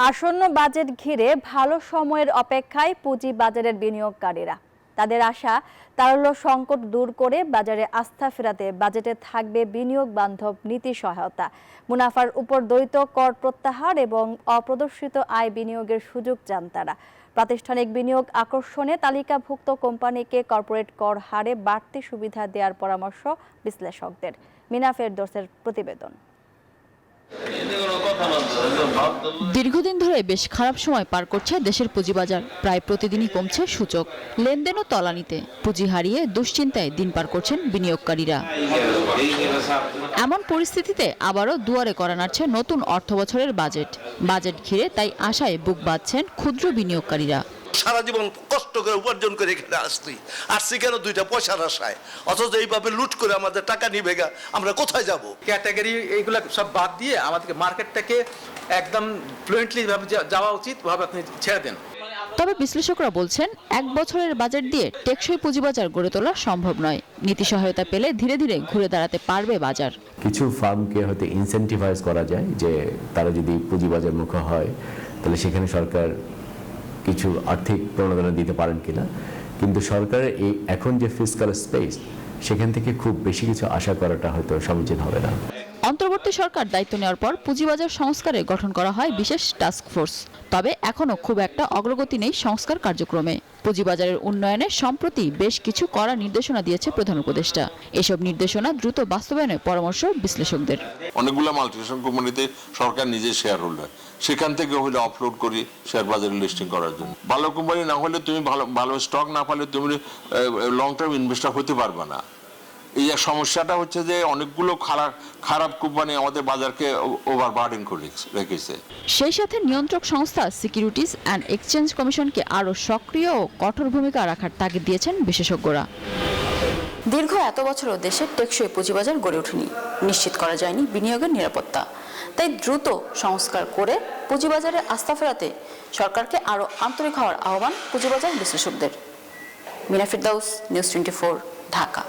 আসন্ন বাজেট ঘিরে ভালো সময়ের অপেক্ষায় পুঁজিবাজারের বিনিয়োগকারীরা। তাদের আশা তারল্য সংকট দূর করে বাজারে আস্থা ফেরাতে বাজেটে থাকবে বিনিয়োগ বান্ধব নীতি সহায়তা, মুনাফার উপর দ্বৈত কর প্রত্যাহার এবং অপ্রদর্শিত আয় বিনিয়োগের সুযোগ চান তারা। প্রাতিষ্ঠানিক বিনিয়োগ আকর্ষণে তালিকাভুক্ত কোম্পানিকে কর্পোরেট কর হারে বাড়তি সুবিধা দেওয়ার পরামর্শ বিশ্লেষকদের। মিনা ফেরদৌসের প্রতিবেদন। দীর্ঘদিন ধরে বেশ খারাপ সময় পার করছে দেশের পুঁজিবাজার। প্রায় প্রতিদিনই কমছে সূচক, লেনদেনও তলানিতে। পুঁজি হারিয়ে দুশ্চিন্তায় দিন পার করছেন বিনিয়োগকারীরা। এমন পরিস্থিতিতে আবারও দুয়ারে করা নাড়ছে নতুন অর্থবছরের বাজেট ঘিরে তাই আশায় বুক বাঁধছেন ক্ষুদ্র বিনিয়োগকারীরা। সারা জীবন কষ্ট করে উপার্জন করে এখানে আসছি কেন দুইটা পয়সার আশায়, অথচ এইভাবে লুট করে আমাদের টাকা নিবে গা, আমরা কোথায় যাব? ক্যাটাগরি এইগুলো সব বাদ দিয়ে আমাদের মার্কেটটাকে একদম ফ্লুয়েন্টলি ভাবে যাওয়া উচিত, ভাবে আপনি ছেড়ে দেন। তবে বিশ্লেষকরা বলছেন, এক বছরের বাজেট দিয়ে টেকসই পুঁজিবাজার গড়ে তোলা সম্ভব নয়। নীতি সহায়তা পেলে ধীরে ধীরে ঘুরে দাঁড়াতে পারবে বাজার। কিছু ফার্মকে হয়তো ইনসেন্টিভাইজ করা যায় যে তারা যদি পুঁজিবাজার মুখ হয় তাহলে সেখানে সরকার কিছু আর্থিক প্রণোদনা দিতে পারেন কিনা, কিন্তু সরকারের এই এখন যে ফিসক্যাল স্পেস সেখান থেকে খুব বেশি কিছু আশা করাটা হয়তো সমীচীন হবে না। অন্তর্বর্তী সরকার দায়িত্ব নেওয়ার পর পুঁজিবাজার সংস্কারে গঠন করা হয় বিশেষ টাস্ক ফোর্স। তবে এখনো খুব একটা অগ্রগতি নেই সংস্কার কার্যক্রমে। পুঁজিবাজারের উন্নয়নে সম্প্রতি বেশ কিছু কড়া নির্দেশনা দিয়েছে প্রধান উপদেষ্টা। এসব নির্দেশনা দ্রুত বাস্তবায়নের পরামর্শ বিশ্লেষকদের। অনেকগুলো মাল্টিনেশনাল কোম্পানিতে সরকার নিজে শেয়ার হোল্ডার, সেখান থেকে হলে অফলোড করি শেয়ার বাজারে লিস্টিং করার জন্য। ভালো কোম্পানি না হলে তুমি ভালো স্টক না পালে তুমি লং টার্ম ইনভেস্টর হতে পারবে না। এই সমস্যাটা হচ্ছে যে অনেকগুলো খারাপ কোম্পানি আমাদের বাজারকে ওভারবার্ডেন করে রেখেছে। সেই সাথে নিয়ন্ত্রক সংস্থা সিকিউরিটিজ অ্যান্ড এক্সচেঞ্জ কমিশনকে আরও সক্রিয় ও কঠোর ভূমিকা রাখার তাগিদ দিয়েছেন বিশেষজ্ঞরা। দীর্ঘ এত বছরও দেশের টেকসই পুঁজিবাজার গড়ে ওঠেনি, নিশ্চিত করা যায়নি বিনিয়োগের নিরাপত্তা। তাই দ্রুত সংস্কার করে পুঁজিবাজারে আস্থা ফেরাতে সরকারকে আরও আন্তরিক হওয়ার আহ্বান পুঁজিবাজার বিশ্লেষকদের। মিনা ফেরদৌস, নিউজ 24, ঢাকা।